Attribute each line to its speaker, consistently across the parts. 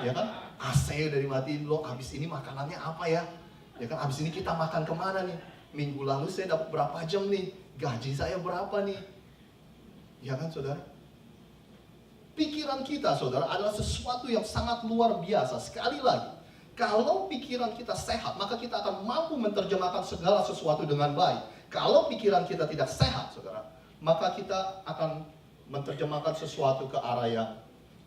Speaker 1: Ya kan? AC udah dimatiin, loh habis ini makanannya apa ya? Ya kan, habis ini kita makan kemana nih? Minggu lalu saya dapat berapa jam nih? Gaji saya berapa nih? Ya kan saudara? Pikiran kita saudara adalah sesuatu yang sangat luar biasa. Sekali lagi, kalau pikiran kita sehat, maka kita akan mampu menerjemahkan segala sesuatu dengan baik. Kalau pikiran kita tidak sehat saudara, maka kita akan menerjemahkan sesuatu ke arah yang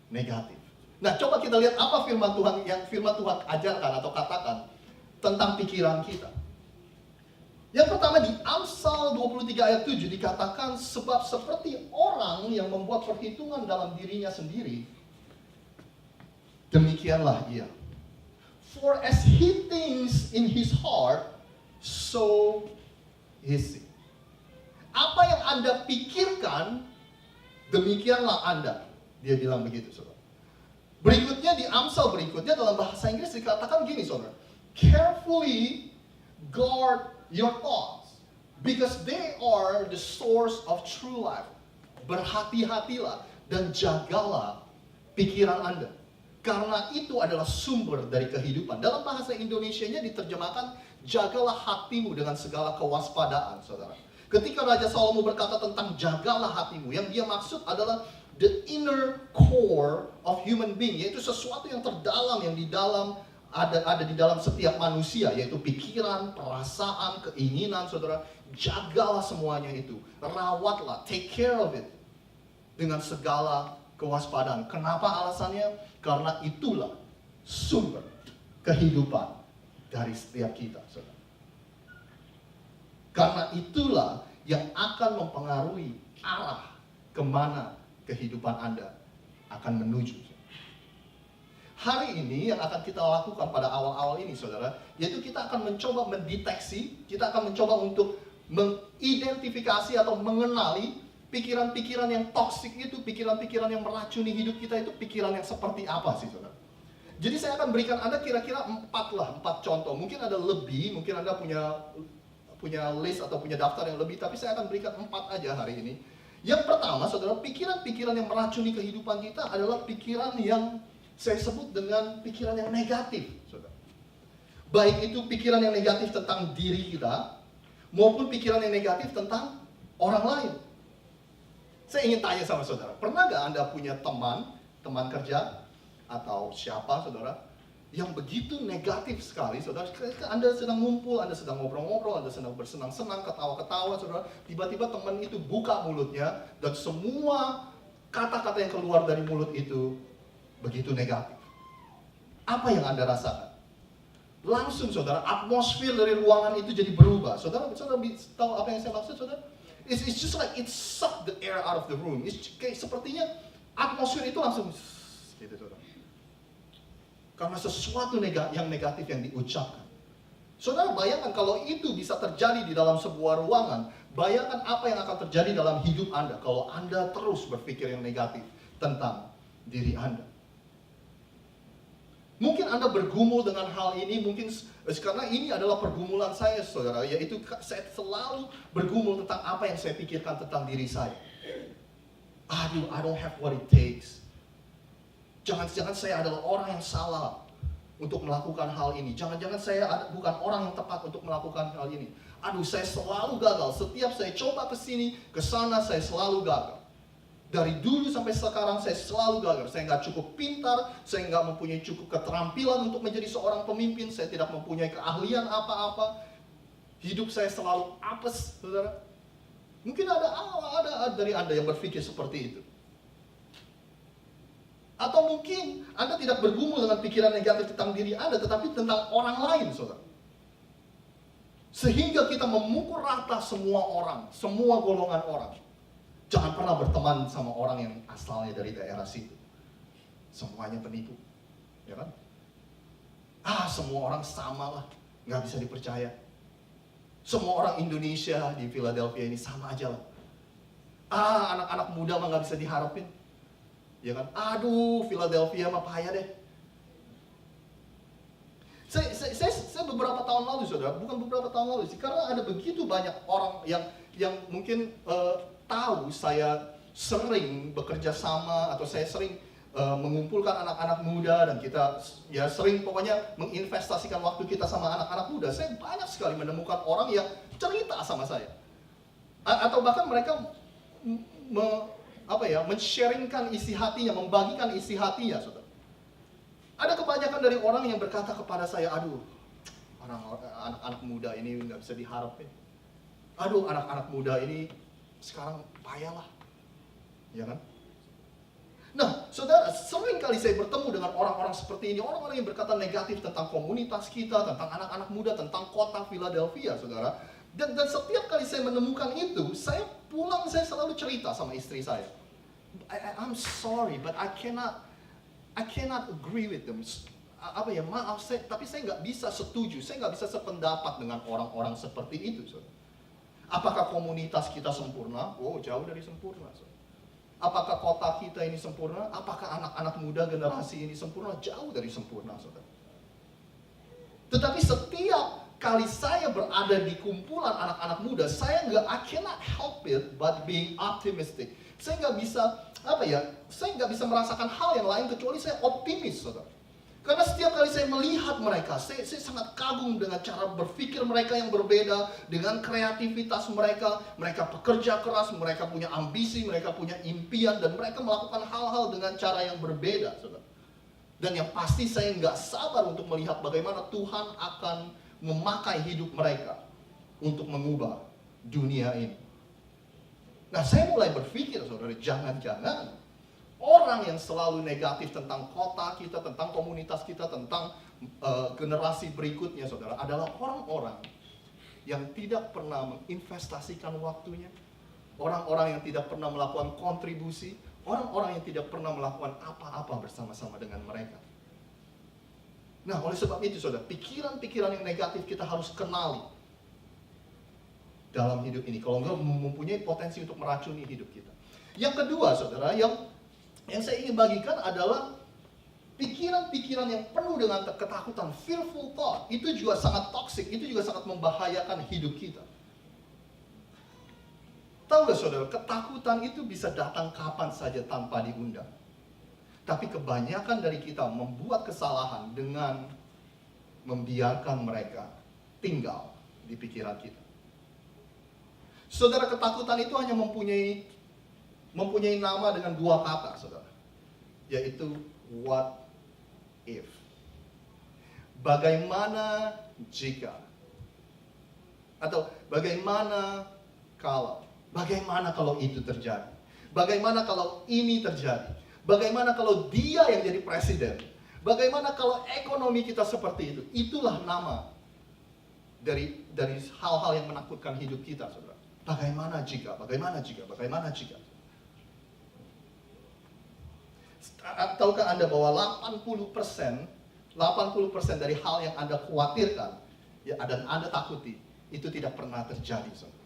Speaker 1: negatif. Nah, coba kita lihat apa firman Tuhan ajarkan atau katakan tentang pikiran kita. Yang pertama di Amsal 23 ayat 7 dikatakan, sebab seperti orang yang membuat perhitungan dalam dirinya sendiri, demikianlah ia. For as he thinks in his heart, so is he. Apa yang Anda pikirkan, demikianlah Anda. Dia bilang begitu, saudara. Berikutnya di Amsal berikutnya dalam bahasa Inggris dikatakan gini, saudara. Carefully guard your thoughts, because they are the source of true life. Berhati-hatilah dan jagalah pikiran Anda, karena itu adalah sumber dari kehidupan. Dalam bahasa Indonesianya diterjemahkan, jagalah hatimu dengan segala kewaspadaan, saudara. Ketika Raja Salomo berkata tentang jagalah hatimu, yang dia maksud adalah the inner core of human being, yaitu sesuatu yang terdalam, yang ada di dalam setiap manusia, yaitu pikiran, perasaan, keinginan, saudara. Jagalah semuanya itu, rawatlah, take care of it dengan segala kewaspadaan. Kenapa alasannya? Karena itulah sumber kehidupan dari setiap kita, saudara. Karena itulah yang akan mempengaruhi arah kemana kehidupan Anda akan menuju. Hari ini yang akan kita lakukan pada awal-awal ini, saudara, yaitu kita akan mencoba mendeteksi, kita akan mencoba untuk mengidentifikasi atau mengenali pikiran-pikiran yang toksik itu, pikiran-pikiran yang meracuni hidup kita itu, pikiran yang seperti apa sih, saudara. Jadi saya akan berikan Anda kira-kira 4 contoh. Mungkin ada lebih, mungkin Anda punya list atau punya daftar yang lebih, tapi saya akan berikan 4 aja hari ini. Yang pertama, saudara, pikiran-pikiran yang meracuni kehidupan kita adalah pikiran yang saya sebut dengan pikiran yang negatif, saudara. Baik itu pikiran yang negatif tentang diri kita, maupun pikiran yang negatif tentang orang lain. Saya ingin tanya sama saudara, pernah gak Anda punya teman kerja, atau siapa saudara, yang begitu negatif sekali, saudara. Anda sedang ngumpul, Anda sedang ngobrol-ngobrol, Anda sedang bersenang-senang, ketawa-ketawa, saudara. Tiba-tiba teman itu buka mulutnya, dan semua kata-kata yang keluar dari mulut itu begitu negatif. Apa yang Anda rasakan? Langsung saudara, atmosfer dari ruangan itu jadi berubah. Saudara tahu apa yang saya maksud, saudara? It's just like it sucked the air out of the room. Kayak sepertinya atmosfer itu langsung gitu, saudara. Karena sesuatu yang negatif yang diucapkan. Saudara bayangkan kalau itu bisa terjadi di dalam sebuah ruangan, bayangkan apa yang akan terjadi dalam hidup Anda kalau Anda terus berpikir yang negatif tentang diri Anda. Mungkin Anda bergumul dengan hal ini, mungkin karena ini adalah pergumulan saya, saudara, yaitu saya selalu bergumul tentang apa yang saya pikirkan tentang diri saya. Aduh, I don't have what it takes. Jangan-jangan saya adalah orang yang salah untuk melakukan hal ini. Jangan-jangan saya bukan orang yang tepat untuk melakukan hal ini. Aduh, saya selalu gagal. Setiap saya coba ke sini, ke sana, saya selalu gagal. Dari dulu sampai sekarang saya selalu gagal. Saya nggak cukup pintar, saya nggak mempunyai cukup keterampilan untuk menjadi seorang pemimpin, saya tidak mempunyai keahlian apa-apa. Hidup saya selalu apes, saudara. Mungkin ada dari Anda yang berpikir seperti itu. Atau mungkin Anda tidak bergumul dengan pikiran negatif tentang diri Anda, tetapi tentang orang lain, saudara. Sehingga kita memukul rata semua orang, semua golongan orang. Jangan pernah berteman sama orang yang asalnya dari daerah situ. Semuanya penipu, ya kan? Semua orang sama lah, nggak bisa dipercaya. Semua orang Indonesia di Philadelphia ini sama aja lah. Anak-anak muda mah nggak bisa diharapin, ya kan? Aduh, Philadelphia mah payah deh. Saya beberapa tahun lalu, saudara, bukan beberapa tahun lalu sih, karena ada begitu banyak orang yang mungkin tahu saya sering bekerja sama atau saya sering mengumpulkan anak-anak muda dan kita ya sering pokoknya menginvestasikan waktu kita sama anak-anak muda, saya banyak sekali menemukan orang yang cerita sama saya. Atau bahkan mereka men-sharingkan isi hatinya, membagikan isi hatinya, saudara. Ada kebanyakan dari orang yang berkata kepada saya, aduh, anak-anak muda ini nggak bisa diharapin. Aduh, anak-anak muda ini sekarang payahlah, ya kan? Nah, saudara, sering kali saya bertemu dengan orang-orang seperti ini, orang-orang yang berkata negatif tentang komunitas kita, tentang anak-anak muda, tentang kota Philadelphia, saudara. Dan setiap kali saya menemukan itu, saya pulang, saya selalu cerita sama istri saya. I'm sorry, but I cannot agree with them. Maaf, tapi saya nggak bisa setuju, saya nggak bisa sependapat dengan orang-orang seperti itu, saudara. Apakah komunitas kita sempurna? Oh, jauh dari sempurna, saudara. Apakah kota kita ini sempurna? Apakah anak-anak muda generasi ini sempurna? Jauh dari sempurna, saudara. Tetapi setiap kali saya berada di kumpulan anak-anak muda, I cannot help it but being optimistic. Saya nggak bisa merasakan hal yang lain kecuali saya optimis, saudara. Karena setiap kali saya melihat mereka, saya sangat kagum dengan cara berpikir mereka yang berbeda, dengan kreativitas mereka. Mereka pekerja keras, mereka punya ambisi, mereka punya impian, dan mereka melakukan hal-hal dengan cara yang berbeda, saudara. Dan yang pasti saya nggak sabar untuk melihat bagaimana Tuhan akan memakai hidup mereka untuk mengubah dunia ini. Nah, saya mulai berpikir, saudara, jangan-jangan orang yang selalu negatif tentang kota kita, tentang komunitas kita, tentang generasi berikutnya, saudara, adalah orang-orang yang tidak pernah menginvestasikan waktunya, orang-orang yang tidak pernah melakukan kontribusi, orang-orang yang tidak pernah melakukan apa-apa bersama-sama dengan mereka. Nah, oleh sebab itu, saudara, pikiran-pikiran yang negatif kita harus kenali dalam hidup ini. Kalau enggak, mempunyai potensi untuk meracuni hidup kita. Yang kedua, saudara, yang saya ingin bagikan adalah pikiran-pikiran yang penuh dengan ketakutan, fearful thought, itu juga sangat toxic, itu juga sangat membahayakan hidup kita. Tahu gak, saudara, ketakutan itu bisa datang kapan saja tanpa diundang. Tapi kebanyakan dari kita membuat kesalahan dengan membiarkan mereka tinggal di pikiran kita. Saudara, ketakutan itu hanya mempunyai nama dengan dua kata, saudara, yaitu what if. Bagaimana jika, atau bagaimana kalau itu terjadi, bagaimana kalau ini terjadi, bagaimana kalau dia yang jadi presiden, bagaimana kalau ekonomi kita seperti itu. Itulah nama dari hal-hal yang menakutkan hidup kita, saudara. Bagaimana jika. Tahukah Anda bahwa 80% dari hal yang Anda khawatirkan dan Anda takuti itu tidak pernah terjadi, saudara.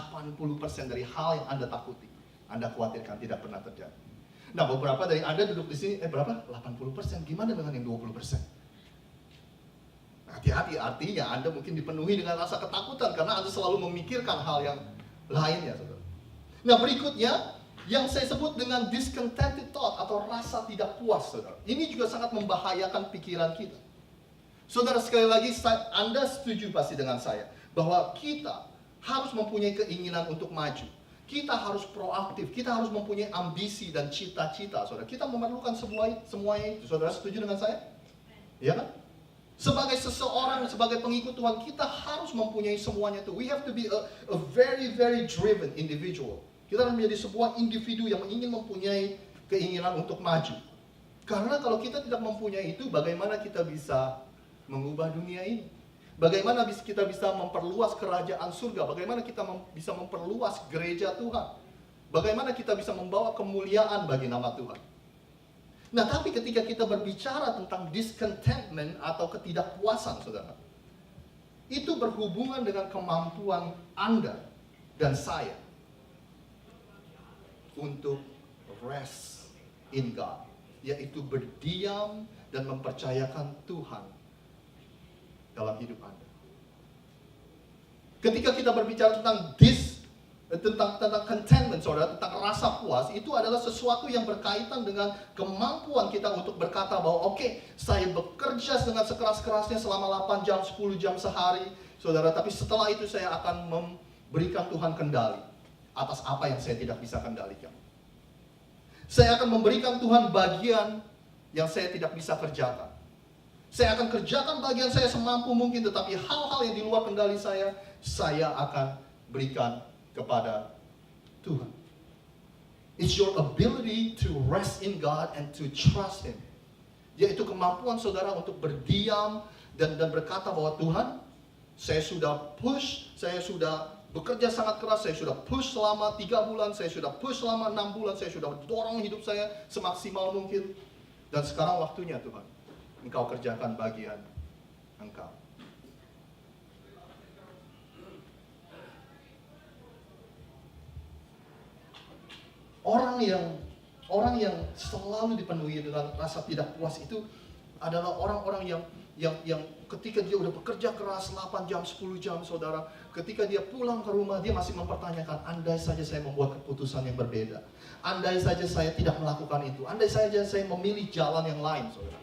Speaker 1: 80% dari hal yang Anda takuti, Anda khawatirkan tidak pernah terjadi. Nah, beberapa dari Anda duduk di sini, berapa? 80%. Gimana dengan yang 20%? Hati-hati, artinya Anda mungkin dipenuhi dengan rasa ketakutan karena Anda selalu memikirkan hal yang lainnya, saudara. Nah, berikutnya yang saya sebut dengan discontented thought atau rasa tidak puas, saudara. Ini juga sangat membahayakan pikiran kita. Saudara, sekali lagi, Anda setuju pasti dengan saya bahwa kita harus mempunyai keinginan untuk maju. Kita harus proaktif, kita harus mempunyai ambisi dan cita-cita, saudara. Kita memerlukan semuanya itu. Saudara setuju dengan saya? Iya kan? Sebagai seseorang, sebagai pengikut Tuhan, kita harus mempunyai semuanya itu. We have to be a very, very driven individual. Kita harus menjadi sebuah individu yang ingin mempunyai keinginan untuk maju. Karena kalau kita tidak mempunyai itu, bagaimana kita bisa mengubah dunia ini? Bagaimana kita bisa memperluas kerajaan surga? Bagaimana kita bisa memperluas gereja Tuhan? Bagaimana kita bisa membawa kemuliaan bagi nama Tuhan? Nah, tapi ketika kita berbicara tentang discontentment atau ketidakpuasan, saudara, itu berhubungan dengan kemampuan Anda dan saya untuk rest in God, yaitu berdiam dan mempercayakan Tuhan dalam hidup Anda. Ketika kita berbicara tentang tentang contentment, saudara, tentang rasa puas, itu adalah sesuatu yang berkaitan dengan kemampuan kita untuk berkata bahwa oke, saya bekerja dengan sekeras-kerasnya selama 8 jam, 10 jam sehari, saudara, tapi setelah itu saya akan memberikan Tuhan kendali atas apa yang saya tidak bisa kendalikan. Saya akan memberikan Tuhan bagian yang saya tidak bisa kerjakan. Saya akan kerjakan bagian saya semampu mungkin, tetapi hal-hal yang di luar kendali saya akan berikan kepada Tuhan. It's your ability to rest in God and to trust Him. Yaitu kemampuan saudara untuk berdiam dan berkata bahwa Tuhan, saya sudah push, saya sudah bekerja sangat keras, saya sudah push selama 3 bulan, saya sudah push selama 6 bulan, saya sudah dorong hidup saya semaksimal mungkin. Dan sekarang waktunya Tuhan, Engkau kerjakan bagian Engkau. Orang yang selalu dipenuhi dengan rasa tidak puas itu adalah orang-orang yang ketika dia udah bekerja keras 8 jam, 10 jam, saudara, ketika dia pulang ke rumah, dia masih mempertanyakan, andai saja saya membuat keputusan yang berbeda, andai saja saya tidak melakukan itu, andai saja saya memilih jalan yang lain, saudara.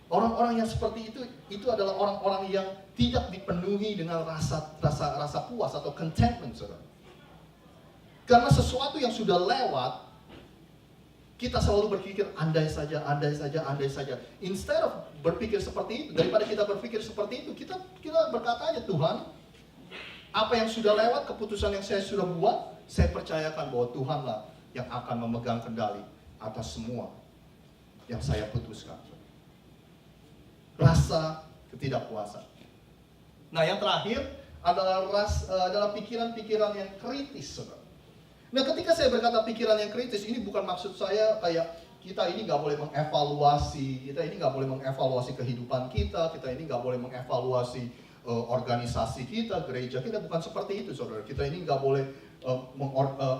Speaker 1: Orang-orang yang seperti itu adalah orang-orang yang tidak dipenuhi dengan rasa puas atau contentment, saudara. Karena sesuatu yang sudah lewat, kita selalu berpikir andai saja. Instead of berpikir seperti itu, daripada kita berpikir seperti itu, kita berkata aja, Tuhan, apa yang sudah lewat, keputusan yang saya sudah buat, saya percayakan bahwa Tuhanlah yang akan memegang kendali atas semua yang saya putuskan. Rasa ketidakpuasan. Nah, yang terakhir adalah pikiran-pikiran yang kritis, saudara. Nah, ketika saya berkata pikiran yang kritis, ini bukan maksud saya kayak kita ini nggak boleh mengevaluasi, kehidupan kita ini nggak boleh mengevaluasi organisasi kita, gereja kita, bukan seperti itu, saudara. Kita ini nggak boleh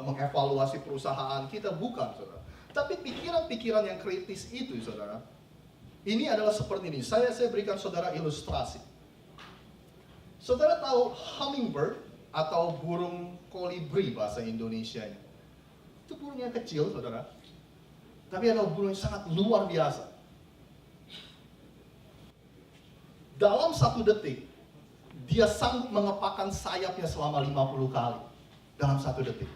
Speaker 1: mengevaluasi perusahaan kita, bukan, saudara. Tapi pikiran-pikiran yang kritis itu, saudara, ini adalah seperti ini. Saya berikan saudara ilustrasi. Saudara tahu hummingbird atau burung kolibri bahasa Indonesianya? Itu burung yang kecil, saudara. Tapi adalah burung yang sangat luar biasa. Dalam 1 detik, dia sanggup mengepakkan sayapnya selama 50 kali. Dalam 1 detik.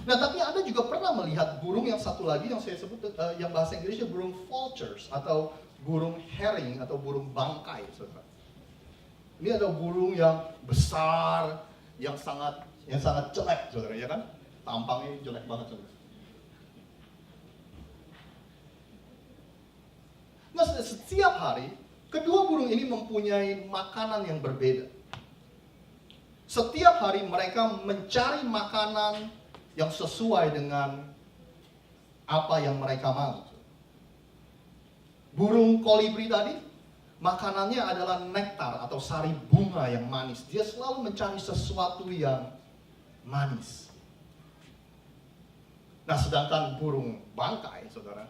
Speaker 1: Nah, tapi Anda juga pernah melihat burung yang satu lagi yang saya sebut, yang bahasa Inggrisnya burung vultures, atau burung herring, atau burung bangkai, saudara. Ini adalah burung yang besar, yang sangat jelek, saudara, ya kan? Tampangnya jelek banget, saudara. Nah, setiap hari, kedua burung ini mempunyai makanan yang berbeda. Setiap hari mereka mencari makanan yang sesuai dengan apa yang mereka mau. Burung kolibri tadi, makanannya adalah nektar atau sari bunga yang manis. Dia selalu mencari sesuatu yang manis. Nah, sedangkan burung bangkai, saudara,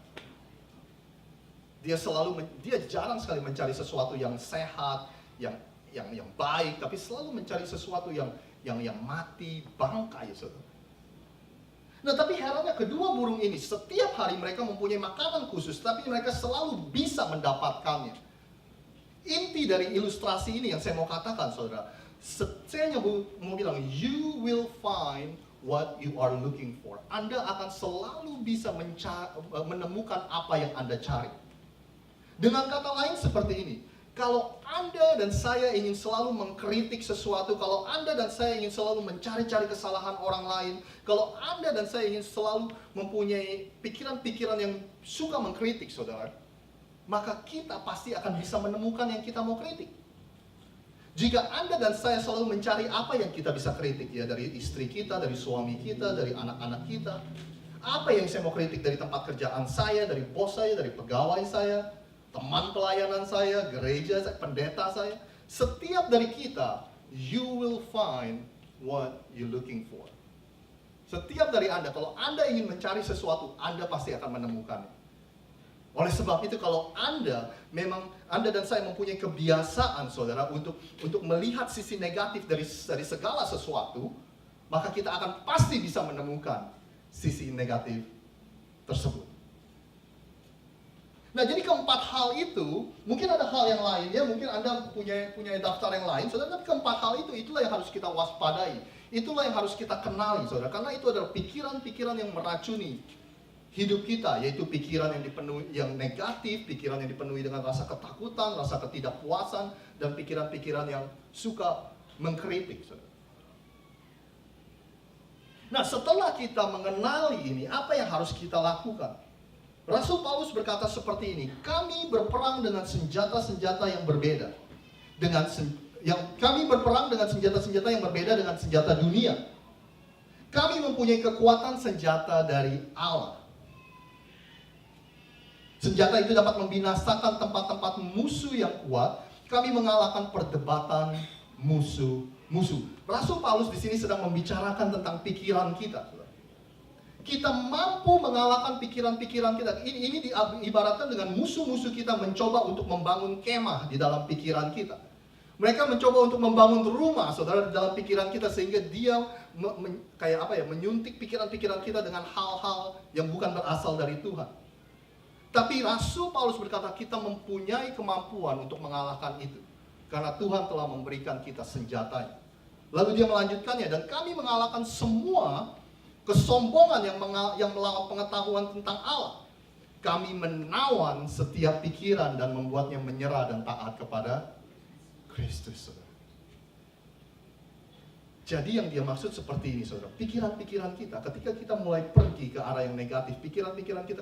Speaker 1: dia jarang sekali mencari sesuatu yang sehat, yang baik, tapi selalu mencari sesuatu yang mati, bangkai, saudara. Nah, tapi herannya kedua burung ini, setiap hari mereka mempunyai makanan khusus, tapi mereka selalu bisa mendapatkannya. Inti dari ilustrasi ini yang saya mau katakan, saudara, saya mau bilang, you will find what you are looking for. Anda akan selalu bisa menemukan apa yang Anda cari. Dengan kata lain seperti ini, kalau Anda dan saya ingin selalu mengkritik sesuatu, kalau Anda dan saya ingin selalu mencari-cari kesalahan orang lain, kalau Anda dan saya ingin selalu mempunyai pikiran-pikiran yang suka mengkritik, saudara, maka kita pasti akan bisa menemukan yang kita mau kritik. Jika Anda dan saya selalu mencari apa yang kita bisa kritik, ya, dari istri kita, dari suami kita, dari anak-anak kita, apa yang saya mau kritik dari tempat kerjaan saya, dari bos saya, dari pegawai saya, teman pelayanan saya, gereja saya, pendeta saya, setiap dari kita, you will find what you looking for. Setiap dari Anda, kalau Anda ingin mencari sesuatu, Anda pasti akan menemukannya. Oleh sebab itu kalau memang Anda dan saya mempunyai kebiasaan saudara untuk melihat sisi negatif dari segala sesuatu, maka kita akan pasti bisa menemukan sisi negatif tersebut. Nah, jadi keempat hal itu, mungkin ada hal yang lain ya, mungkin Anda punya daftar yang lain, saudara, tapi keempat hal itu, itulah yang harus kita waspadai. Itulah yang harus kita kenali, saudara, karena itu adalah pikiran-pikiran yang meracuni hidup kita, yaitu pikiran yang negatif, pikiran yang dipenuhi dengan rasa ketakutan, rasa ketidakpuasan, dan pikiran-pikiran yang suka mengkritik, saudara. Nah, setelah kita mengenali ini, apa yang harus kita lakukan? Rasul Paulus berkata seperti ini, kami berperang dengan senjata-senjata yang berbeda. Kami berperang dengan senjata-senjata yang berbeda dengan senjata dunia. Kami mempunyai kekuatan senjata dari Allah. Senjata itu dapat membinasakan tempat-tempat musuh yang kuat. Kami mengalahkan perdebatan musuh. Rasul Paulus di sini sedang membicarakan tentang pikiran kita. Kita mampu mengalahkan pikiran-pikiran kita. Ini diibaratkan dengan musuh-musuh kita mencoba untuk membangun kemah di dalam pikiran kita. Mereka mencoba untuk membangun rumah, saudara, di dalam pikiran kita sehingga dia menyuntik pikiran-pikiran kita dengan hal-hal yang bukan berasal dari Tuhan. Tapi Rasul Paulus berkata kita mempunyai kemampuan untuk mengalahkan itu. Karena Tuhan telah memberikan kita senjatanya. Lalu dia melanjutkannya, dan kami mengalahkan semua kesombongan yang melawan pengetahuan tentang Allah. Kami menawan setiap pikiran dan membuatnya menyerah dan taat kepada Kristus, saudara. Jadi yang dia maksud seperti ini, saudara. Pikiran-pikiran kita, ketika kita mulai pergi ke arah yang negatif, pikiran-pikiran kita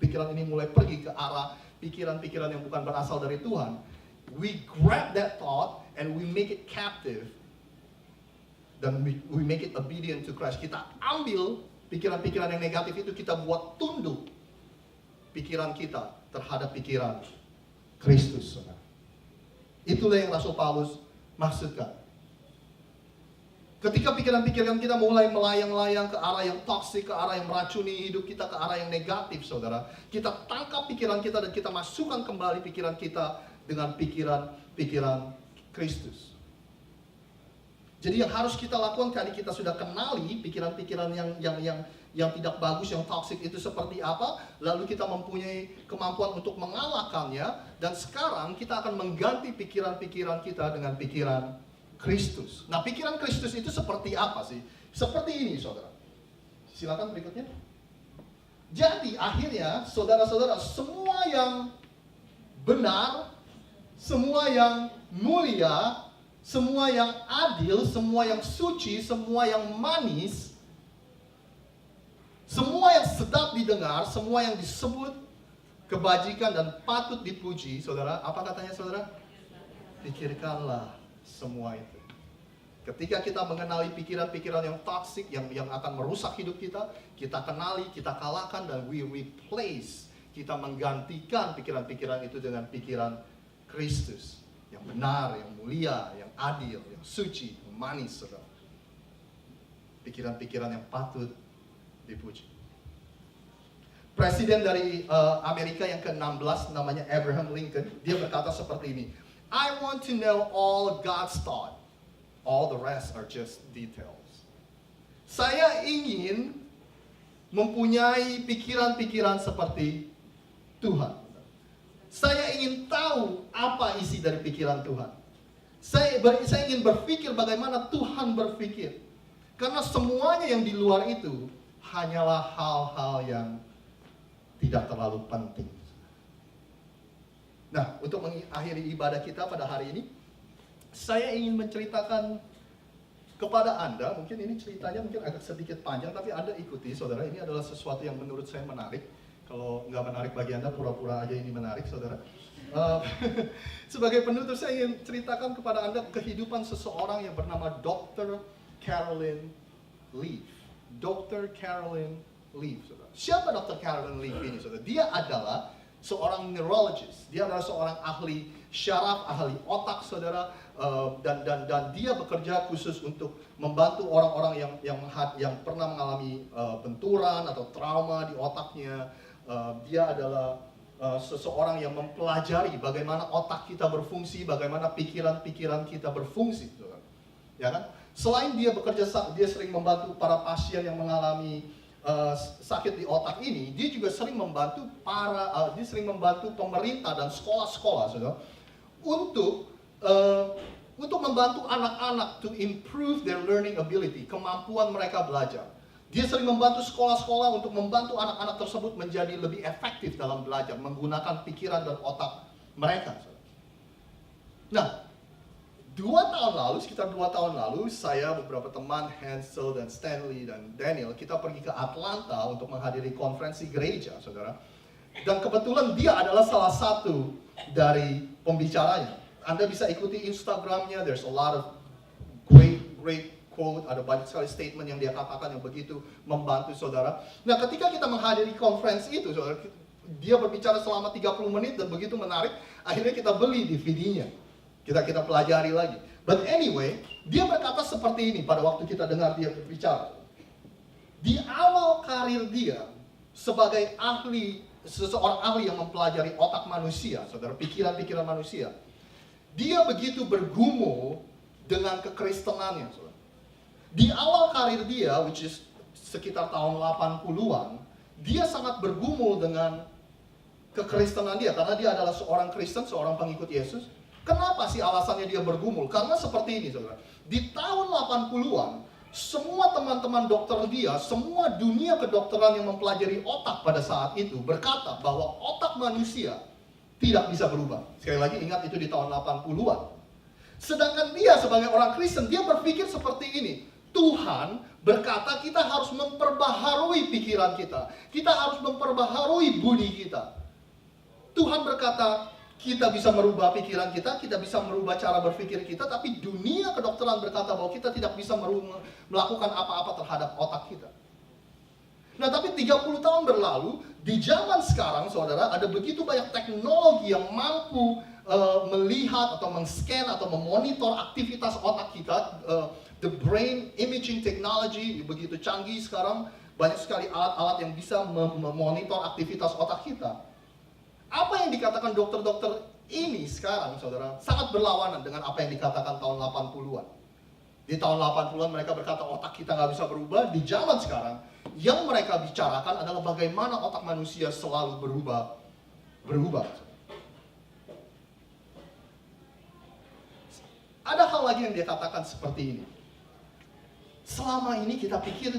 Speaker 1: pikiran ini mulai pergi ke arah pikiran-pikiran yang bukan berasal dari Tuhan, we grab that thought and we make it captive. Dan we make it obedient to Christ. Kita ambil pikiran-pikiran yang negatif itu, kita buat tunduk pikiran kita terhadap pikiran Kristus, saudara. Itulah yang Rasul Paulus maksudkan. Ketika pikiran-pikiran kita mulai melayang-layang ke arah yang toksik, ke arah yang meracuni hidup kita, ke arah yang negatif, saudara, kita tangkap pikiran kita dan kita masukkan kembali pikiran kita dengan pikiran-pikiran Kristus. Jadi yang harus kita lakukan kali kita sudah kenali pikiran-pikiran yang tidak bagus, yang toksik itu seperti apa, lalu kita mempunyai kemampuan untuk mengalahkannya, dan sekarang kita akan mengganti pikiran-pikiran kita dengan pikiran Kristus. Nah, pikiran Kristus itu seperti apa sih? Seperti ini, saudara. Silakan berikutnya. Jadi akhirnya, saudara-saudara, semua yang benar, semua yang mulia, semua yang adil, semua yang suci, semua yang manis, semua yang sedap didengar, semua yang disebut kebajikan dan patut dipuji, saudara, apa katanya, saudara? Pikirkanlah semua itu. Ketika kita mengenali pikiran-pikiran yang toksik, yang akan merusak hidup kita kenali, kita kalahkan, dan we replace, kita menggantikan pikiran-pikiran itu dengan pikiran Kristus. Yang benar, yang mulia, yang adil, yang suci, yang manis, saudara. Pikiran-pikiran yang patut dipuji. Presiden dari Amerika yang ke-16 namanya Abraham Lincoln, dia berkata seperti ini, I want to know all God's thought, all the rest are just details. Saya ingin mempunyai pikiran-pikiran seperti Tuhan. Saya ingin tahu apa isi dari pikiran Tuhan. Saya ingin berpikir bagaimana Tuhan berpikir. Karena semuanya yang di luar itu hanyalah hal-hal yang tidak terlalu penting. Nah, untuk mengakhiri ibadah kita pada hari ini, saya ingin menceritakan kepada Anda, mungkin ini ceritanya mungkin agak sedikit panjang, tapi Anda ikuti, saudara. Ini adalah sesuatu yang menurut saya menarik. Kalau nggak menarik bagi Anda, pura-pura aja ini menarik, saudara. Sebagai penutup, saya ingin ceritakan kepada Anda kehidupan seseorang yang bernama Dr. Carolyn Leaf. Dr. Carolyn Leaf, saudara. Siapa Dr. Carolyn Leaf ini, saudara? Dia adalah seorang neurologist. Dia adalah seorang ahli syaraf, ahli otak, saudara. Dan dia bekerja khusus untuk membantu orang-orang yang pernah mengalami benturan atau trauma di otaknya. Dia adalah seseorang yang mempelajari bagaimana otak kita berfungsi, bagaimana pikiran-pikiran kita berfungsi, ya kan? Selain dia bekerja, dia sering membantu para pasien yang mengalami sakit di otak ini, dia juga sering membantu dia sering membantu pemerintah dan sekolah-sekolah, saudara, untuk membantu anak-anak to improve their learning ability, kemampuan mereka belajar. Dia sering membantu sekolah-sekolah untuk membantu anak-anak tersebut menjadi lebih efektif dalam belajar, menggunakan pikiran dan otak mereka. Nah, sekitar 2 tahun lalu, saya, beberapa teman, Hansel dan Stanley dan Daniel, kita pergi ke Atlanta untuk menghadiri konferensi gereja, saudara. Dan kebetulan dia adalah salah satu dari pembicaranya. Anda bisa ikuti Instagramnya, there's a lot of great quote, ada banyak sekali statement yang dia katakan yang begitu membantu saudara. Nah, ketika kita menghadiri konferensi itu, saudara, dia berbicara selama 30 menit dan begitu menarik, akhirnya kita beli DVD-nya. Kita pelajari lagi. But anyway, dia berkata seperti ini pada waktu kita dengar dia berbicara. Di awal karir dia sebagai seseorang ahli yang mempelajari otak manusia, saudara, pikiran-pikiran manusia, dia begitu bergumul dengan kekristenannya, saudara. Di awal karir dia, which is sekitar tahun 80-an, dia sangat bergumul dengan kekristenan dia, karena dia adalah seorang Kristen, seorang pengikut Yesus. Kenapa sih alasannya dia bergumul? Karena seperti ini, saudara. Di tahun 80-an, semua teman-teman dokter dia, semua dunia kedokteran yang mempelajari otak pada saat itu berkata bahwa otak manusia tidak bisa berubah. Sekali lagi ingat, itu di tahun 80-an. Sedangkan dia sebagai orang Kristen, dia berpikir seperti ini. Tuhan berkata kita harus memperbaharui pikiran kita. Kita harus memperbaharui budi kita. Tuhan berkata kita bisa merubah pikiran kita bisa merubah cara berpikir kita, tapi dunia kedokteran berkata bahwa kita tidak bisa melakukan apa-apa terhadap otak kita. Nah, tapi 30 tahun berlalu, di zaman sekarang, saudara, ada begitu banyak teknologi yang mampu melihat atau men-scan atau memonitor aktivitas otak kita. The brain imaging technology begitu canggih sekarang, banyak sekali alat-alat yang bisa memonitor aktivitas otak kita. Apa yang dikatakan dokter-dokter ini sekarang, saudara, sangat berlawanan dengan apa yang dikatakan tahun 80-an. Di tahun 80-an mereka berkata otak kita nggak bisa berubah. Di zaman sekarang, yang mereka bicarakan adalah bagaimana otak manusia selalu berubah. Ada hal lagi yang dia katakan seperti ini. Selama ini kita pikir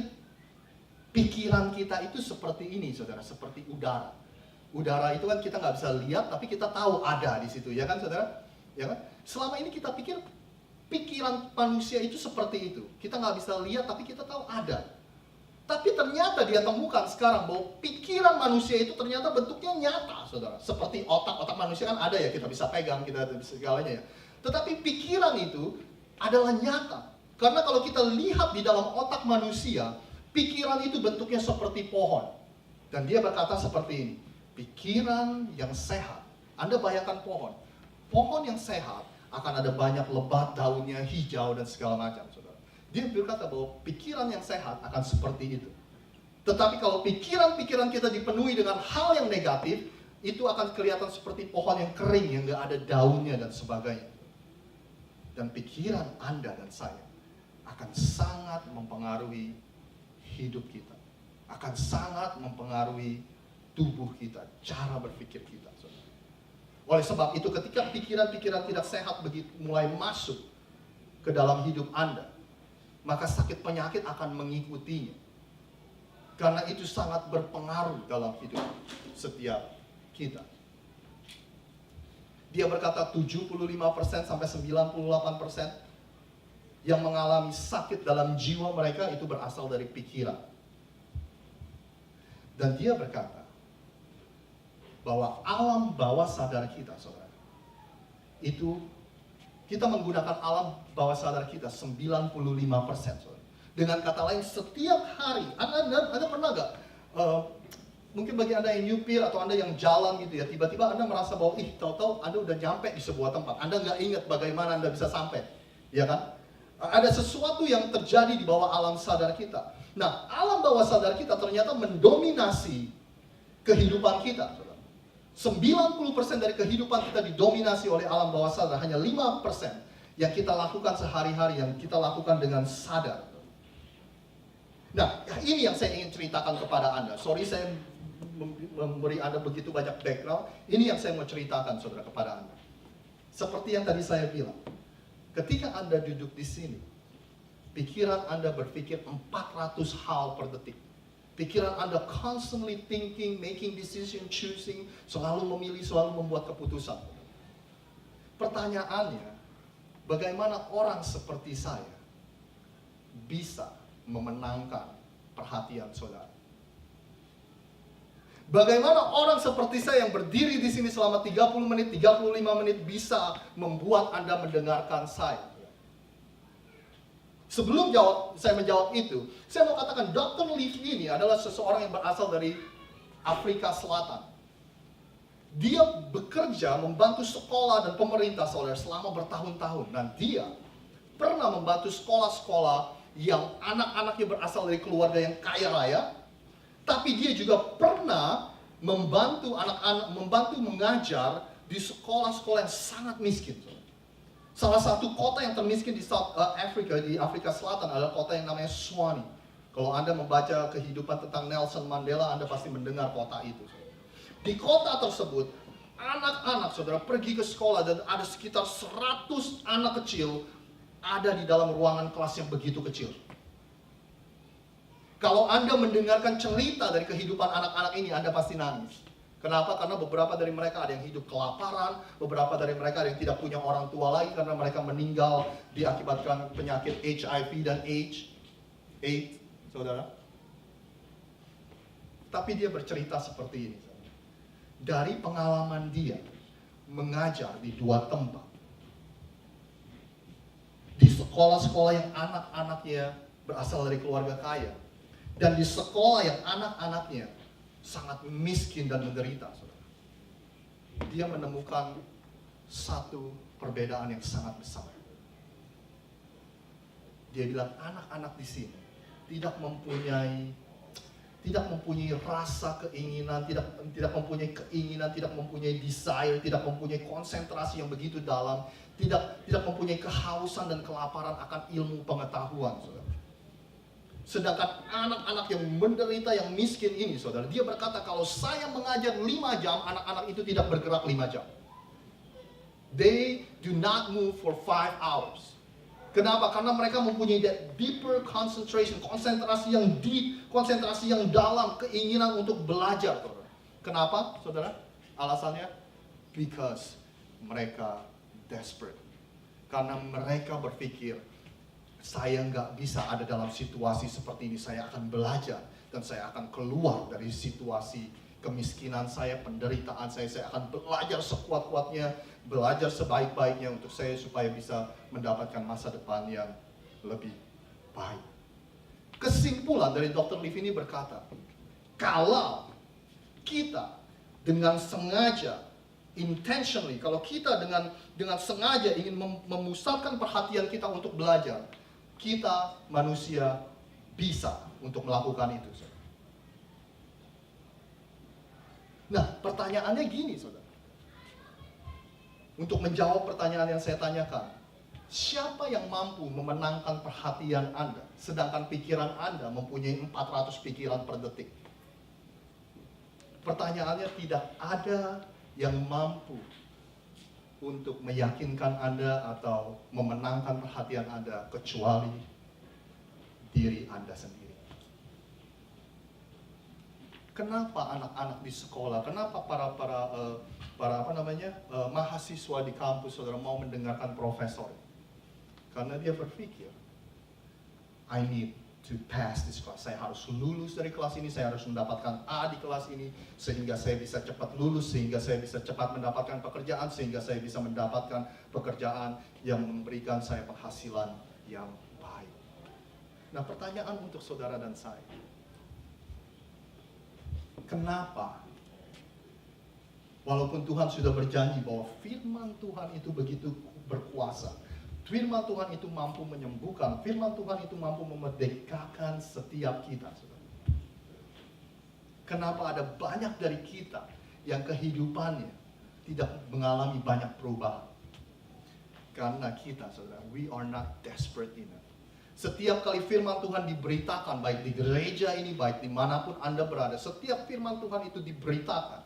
Speaker 1: pikiran kita itu seperti ini, saudara, seperti udara. Udara itu kan kita nggak bisa lihat, tapi kita tahu ada di situ, ya kan, saudara? Ya kan? Selama ini kita pikir pikiran manusia itu seperti itu. Kita nggak bisa lihat, tapi kita tahu ada. Tapi ternyata dia temukan sekarang bahwa pikiran manusia itu ternyata bentuknya nyata, saudara. Seperti otak manusia kan ada ya, kita bisa pegang, kita bisa segalanya ya. Tetapi pikiran itu adalah nyata. Karena kalau kita lihat di dalam otak manusia, pikiran itu bentuknya seperti pohon. Dan dia berkata seperti ini, pikiran yang sehat. Anda bayangkan pohon. Pohon yang sehat akan ada banyak lebat daunnya, hijau dan segala macam, saudara. Dia berkata bahwa pikiran yang sehat akan seperti itu. Tetapi kalau pikiran-pikiran kita dipenuhi dengan hal yang negatif, itu akan kelihatan seperti pohon yang kering, yang gak ada daunnya dan sebagainya. Dan pikiran Anda dan saya akan sangat mempengaruhi hidup kita. Akan sangat mempengaruhi tubuh kita, cara berpikir kita. Oleh sebab itu, ketika pikiran-pikiran tidak sehat begitu mulai masuk ke dalam hidup Anda, maka sakit penyakit akan mengikutinya. Karena itu sangat berpengaruh dalam hidup setiap kita. Dia berkata 75% sampai 98% yang mengalami sakit dalam jiwa mereka itu berasal dari pikiran. Dan dia berkata bahwa alam bawah sadar kita, saudara, itu kita menggunakan alam bawah sadar kita 95%, saudara. Dengan kata lain, setiap hari, Anda pernah nggak? Mungkin bagi Anda yang nyupir atau Anda yang jalan gitu ya, tiba-tiba Anda merasa bahwa tahu-tahu Anda udah nyampe di sebuah tempat. Anda nggak ingat bagaimana Anda bisa sampai, ya kan? Ada sesuatu yang terjadi di bawah alam sadar kita. Nah, alam bawah sadar kita ternyata mendominasi kehidupan kita, saudara. 90% dari kehidupan kita didominasi oleh alam bawah sadar. Hanya 5% yang kita lakukan sehari-hari, yang kita lakukan dengan sadar. Nah, ini yang saya ingin ceritakan kepada Anda. Sorry saya memberi Anda begitu banyak background. Ini yang saya mau ceritakan, saudara, kepada Anda. Seperti yang tadi saya bilang, ketika Anda duduk di sini, pikiran Anda berpikir 400 hal per detik. Pikiran Anda constantly thinking, making decision, choosing, selalu memilih, selalu membuat keputusan. Pertanyaannya, bagaimana orang seperti saya bisa memenangkan perhatian saudara? Bagaimana orang seperti saya yang berdiri di sini selama 30 menit, 35 menit bisa membuat Anda mendengarkan saya? Sebelum saya menjawab itu, saya mau katakan Dr. Leaf ini adalah seseorang yang berasal dari Afrika Selatan. Dia bekerja membantu sekolah dan pemerintah saudara selama bertahun-tahun. Dan dia pernah membantu sekolah-sekolah yang anak-anaknya berasal dari keluarga yang kaya raya. Tapi dia juga pernah membantu anak-anak, membantu mengajar di sekolah-sekolah yang sangat miskin. Salah satu kota yang termiskin di South Africa, di Afrika Selatan adalah kota yang namanya Tshwane. Kalau Anda membaca kehidupan tentang Nelson Mandela, Anda pasti mendengar kota itu. Di kota tersebut, anak-anak saudara pergi ke sekolah dan ada sekitar 100 anak kecil ada di dalam ruangan kelas yang begitu kecil. Kalau Anda mendengarkan cerita dari kehidupan anak-anak ini, Anda pasti nangis. Kenapa? Karena beberapa dari mereka ada yang hidup kelaparan, beberapa dari mereka ada yang tidak punya orang tua lagi karena mereka meninggal diakibatkan penyakit HIV dan AIDS, saudara. Tapi dia bercerita seperti ini. Dari pengalaman dia mengajar di 2 tempat. Di sekolah-sekolah yang anak-anaknya berasal dari keluarga kaya. Dan di sekolah yang anak-anaknya sangat miskin dan menderita, saudara. Dia menemukan satu perbedaan yang sangat besar. Dia bilang anak-anak di sini tidak mempunyai rasa keinginan, tidak mempunyai keinginan, tidak mempunyai desire, tidak mempunyai konsentrasi yang begitu dalam, tidak mempunyai kehausan dan kelaparan akan ilmu pengetahuan, saudara. Sedangkan anak-anak yang menderita, yang miskin ini, saudara, dia berkata kalau saya mengajar 5 jam, anak-anak itu tidak bergerak 5 jam. They do not move for 5 hours. Kenapa? Karena mereka mempunyai that deeper concentration, konsentrasi yang deep, konsentrasi yang dalam, keinginan untuk belajar, saudara. Kenapa, saudara? Alasannya, because mereka desperate. Karena mereka berpikir, saya nggak bisa ada dalam situasi seperti ini, saya akan belajar dan saya akan keluar dari situasi kemiskinan saya, penderitaan saya akan belajar sekuat-kuatnya, belajar sebaik-baiknya untuk saya supaya bisa mendapatkan masa depan yang lebih baik. Kesimpulan dari Dr. Leaf ini berkata, kalau kita dengan sengaja, intentionally, kalau kita dengan sengaja ingin memusatkan perhatian kita untuk belajar, kita manusia bisa untuk melakukan itu, saudara. Nah, pertanyaannya gini, saudara. Untuk menjawab pertanyaan yang saya tanyakan, siapa yang mampu memenangkan perhatian Anda, sedangkan pikiran Anda mempunyai 400 pikiran per detik? Pertanyaannya, tidak ada yang mampu untuk meyakinkan Anda atau memenangkan perhatian Anda kecuali diri Anda sendiri. Kenapa anak-anak di sekolah, kenapa para mahasiswa di kampus, saudara, mau mendengarkan profesor? Karena dia berpikir, I need to pass this class. Saya harus lulus dari kelas ini, saya harus mendapatkan A di kelas ini, sehingga saya bisa cepat lulus, sehingga saya bisa cepat mendapatkan pekerjaan, sehingga saya bisa mendapatkan pekerjaan yang memberikan saya penghasilan yang baik. Nah, pertanyaan untuk saudara dan saya, kenapa? Walaupun Tuhan sudah berjanji bahwa firman Tuhan itu begitu berkuasa, firman Tuhan itu mampu menyembuhkan, firman Tuhan itu mampu memerdekakan setiap kita, saudara. Kenapa ada banyak dari kita yang kehidupannya tidak mengalami banyak perubahan. Karena kita, saudara, we are not desperate enough. Setiap kali firman Tuhan diberitakan, baik di gereja ini, baik dimanapun Anda berada, setiap firman Tuhan itu diberitakan,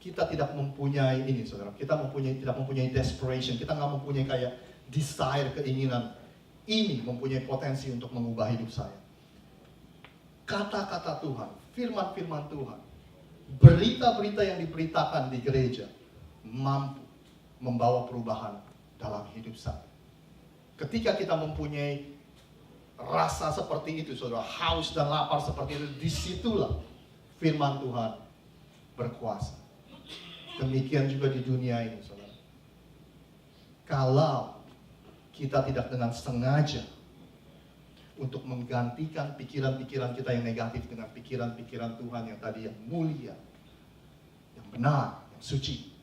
Speaker 1: kita tidak mempunyai ini, saudara. Kita tidak mempunyai desperation. Kita nggak mempunyai kayak desire, keinginan. Ini mempunyai potensi untuk mengubah hidup saya. Kata-kata Tuhan, firman-firman Tuhan, berita-berita yang diberitakan di gereja mampu membawa perubahan dalam hidup saya. Ketika kita mempunyai rasa seperti itu, saudara, haus dan lapar seperti itu, disitulah firman Tuhan berkuasa. Demikian juga di dunia ini, saudara. Kalau kita tidak dengan sengaja untuk menggantikan pikiran-pikiran kita yang negatif dengan pikiran-pikiran Tuhan yang tadi yang mulia, yang benar, yang suci,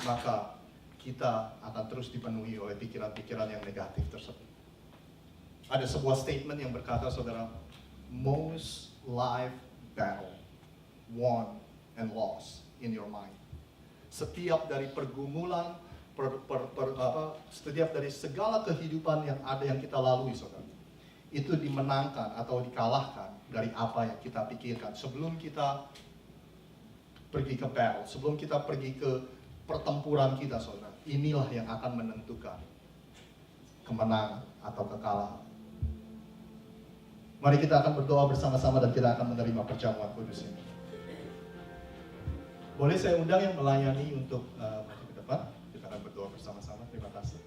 Speaker 1: maka kita akan terus dipenuhi oleh pikiran-pikiran yang negatif tersebut. Ada sebuah statement yang berkata, saudara, most life battle won and lost in your mind. Setiap dari pergumulan, setiap dari segala kehidupan yang ada yang kita lalui, saudara, itu dimenangkan atau dikalahkan dari apa yang kita pikirkan. Sebelum kita pergi ke battle, sebelum kita pergi ke pertempuran kita, saudara, inilah yang akan menentukan kemenangan atau kekalahan. Mari kita akan berdoa bersama-sama dan kita akan menerima perjamuan kudus ini. Boleh saya undang yang melayani untuk maju ke depan? Kita akan berdoa bersama-sama. Terima kasih.